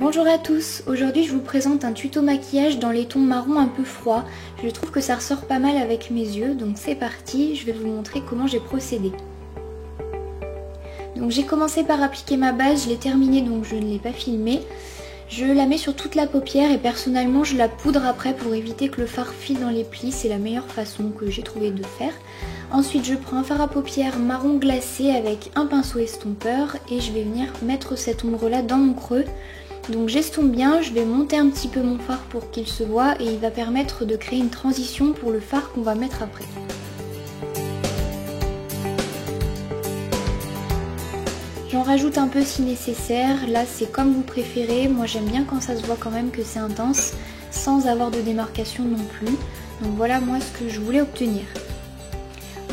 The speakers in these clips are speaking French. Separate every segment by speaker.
Speaker 1: Bonjour à tous, aujourd'hui je vous présente un tuto maquillage dans les tons marron un peu froid. Je trouve que ça ressort pas mal avec mes yeux, donc c'est parti, je vais vous montrer comment j'ai procédé. Donc j'ai commencé par appliquer ma base, je l'ai terminée donc je ne l'ai pas filmée. Je la mets sur toute la paupière et personnellement je la poudre après pour éviter que le fard file dans les plis, c'est la meilleure façon que j'ai trouvé de faire. Ensuite je prends un fard à paupières marron glacé avec un pinceau estompeur et je vais venir mettre cette ombre là dans mon creux. Donc j'estompe bien, je vais monter un petit peu mon fard pour qu'il se voit et il va permettre de créer une transition pour le fard qu'on va mettre après. J'en rajoute un peu si nécessaire, là c'est comme vous préférez, moi j'aime bien quand ça se voit quand même que c'est intense, sans avoir de démarcation non plus. Donc voilà moi ce que je voulais obtenir.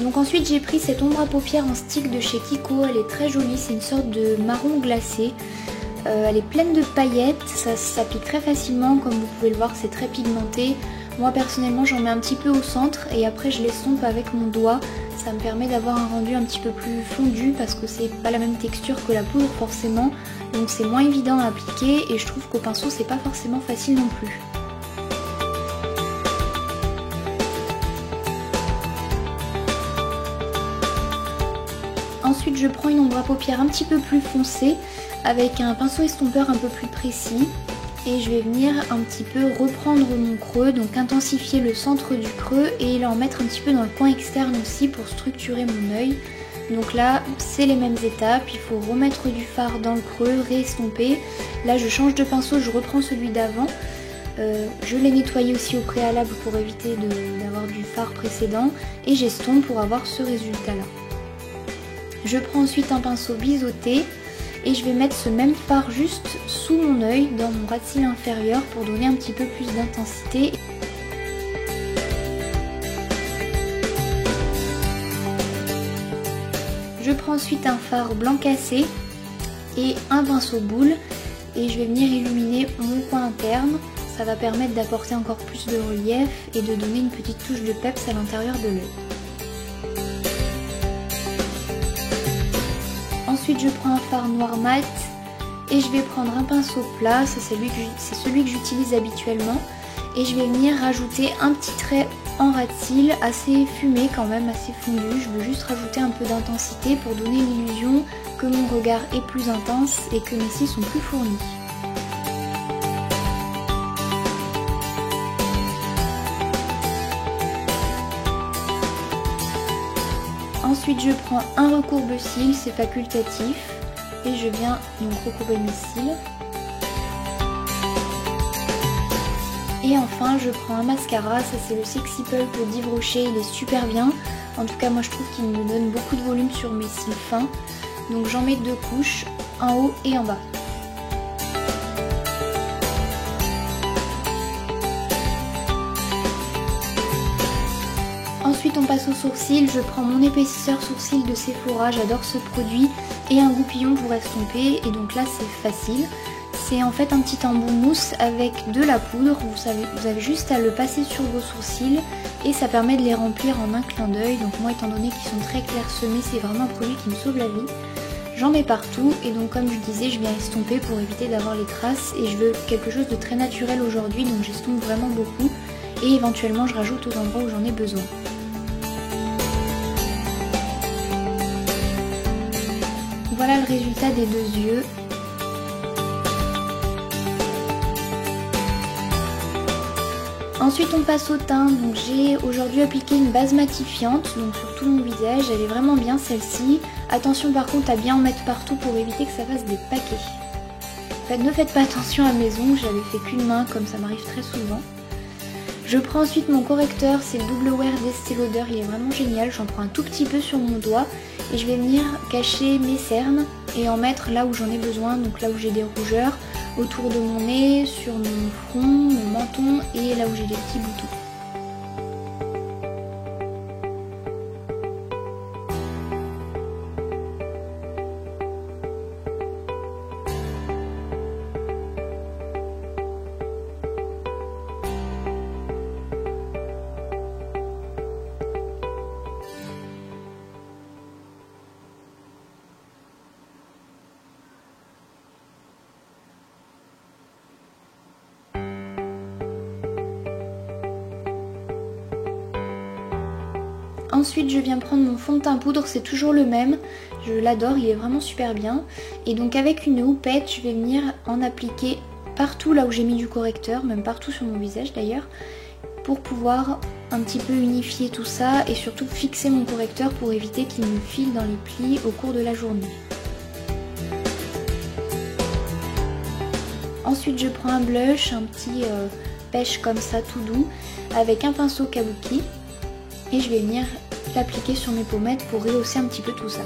Speaker 1: Donc ensuite j'ai pris cette ombre à paupières en stick de chez Kiko, elle est très jolie, c'est une sorte de marron glacé. Elle est pleine de paillettes, ça s'applique très facilement, comme vous pouvez le voir c'est très pigmenté. Moi personnellement j'en mets un petit peu au centre et après je l'estompe avec mon doigt. Ça me permet d'avoir un rendu un petit peu plus fondu parce que c'est pas la même texture que la poudre forcément. Donc c'est moins évident à appliquer et je trouve qu'au pinceau c'est pas forcément facile non plus. Ensuite je prends une ombre à paupières un petit peu plus foncée avec un pinceau estompeur un peu plus précis et je vais venir un petit peu reprendre mon creux, donc intensifier le centre du creux et l'en mettre un petit peu dans le coin externe aussi pour structurer mon œil. Donc là c'est les mêmes étapes, il faut remettre du fard dans le creux, réestomper. Là je change de pinceau, je reprends celui d'avant. Je l'ai nettoyé aussi au préalable pour éviter d'avoir du fard précédent et j'estompe pour avoir ce résultat là. Je prends ensuite un pinceau biseauté et je vais mettre ce même fard juste sous mon œil, dans mon ras de cils inférieur pour donner un petit peu plus d'intensité. Je prends ensuite un fard blanc cassé et un pinceau boule et je vais venir illuminer mon coin interne. Ça va permettre d'apporter encore plus de relief et de donner une petite touche de peps à l'intérieur de l'œil. Ensuite je prends un fard noir mat et je vais prendre un pinceau plat, c'est celui que j'utilise habituellement, et je vais venir rajouter un petit trait en ras de cils assez fumé quand même, assez fondu. Je veux juste rajouter un peu d'intensité pour donner l'illusion que mon regard est plus intense et que mes cils sont plus fournis. Ensuite je prends un recourbe-cils, c'est facultatif, et je viens donc recourber mes cils. Et enfin je prends un mascara, ça c'est le Sexy Pulp d'Yves Rocher, il est super bien. En tout cas moi je trouve qu'il me donne beaucoup de volume sur mes cils fins. Donc j'en mets deux couches, en haut et en bas. Ensuite on passe aux sourcils, je prends mon épaississeur sourcil de Sephora, j'adore ce produit, et un goupillon pour estomper, et donc là c'est facile. C'est en fait un petit embout mousse avec de la poudre, vous avez juste à le passer sur vos sourcils et ça permet de les remplir en un clin d'œil. Donc moi étant donné qu'ils sont très clairsemés, c'est vraiment un produit qui me sauve la vie. J'en mets partout et donc comme je disais, je viens estomper pour éviter d'avoir les traces et je veux quelque chose de très naturel aujourd'hui, donc j'estompe vraiment beaucoup et éventuellement je rajoute aux endroits où j'en ai besoin. Voilà le résultat des deux yeux. Ensuite on passe au teint, donc j'ai aujourd'hui appliqué une base matifiante donc sur tout mon visage, elle est vraiment bien celle-ci. Attention par contre à bien en mettre partout pour éviter que ça fasse des paquets. En fait, ne faites pas attention à mes ongles, j'avais fait qu'une main comme ça m'arrive très souvent. Je prends ensuite mon correcteur, c'est le Double Wear d'Estée Lauder, il est vraiment génial, j'en prends un tout petit peu sur mon doigt et je vais venir cacher mes cernes et en mettre là où j'en ai besoin, donc là où j'ai des rougeurs, autour de mon nez, sur mon front, mon menton et là où j'ai des petits boutons. Ensuite je viens prendre mon fond de teint poudre, c'est toujours le même, je l'adore, il est vraiment super bien. Et donc avec une houppette, je vais venir en appliquer partout là où j'ai mis du correcteur, même partout sur mon visage d'ailleurs, pour pouvoir un petit peu unifier tout ça et surtout fixer mon correcteur pour éviter qu'il me file dans les plis au cours de la journée. Ensuite je prends un blush, un petit pêche comme ça tout doux, avec un pinceau kabuki et je vais venir l'appliquer sur mes pommettes pour rehausser un petit peu tout ça.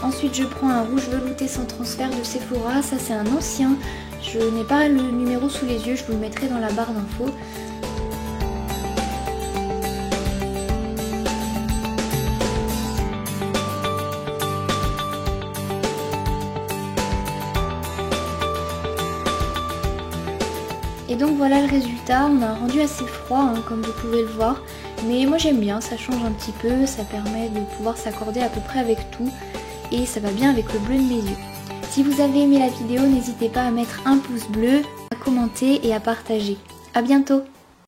Speaker 1: Ensuite je prends un rouge velouté sans transfert de Sephora, ça c'est un ancien, je n'ai pas le numéro sous les yeux, je vous le mettrai dans la barre d'infos. Et donc voilà le résultat, on a un rendu assez froid hein, comme vous pouvez le voir, mais moi j'aime bien, ça change un petit peu, ça permet de pouvoir s'accorder à peu près avec tout et ça va bien avec le bleu de mes yeux. Si vous avez aimé la vidéo, n'hésitez pas à mettre un pouce bleu, à commenter et à partager. A bientôt!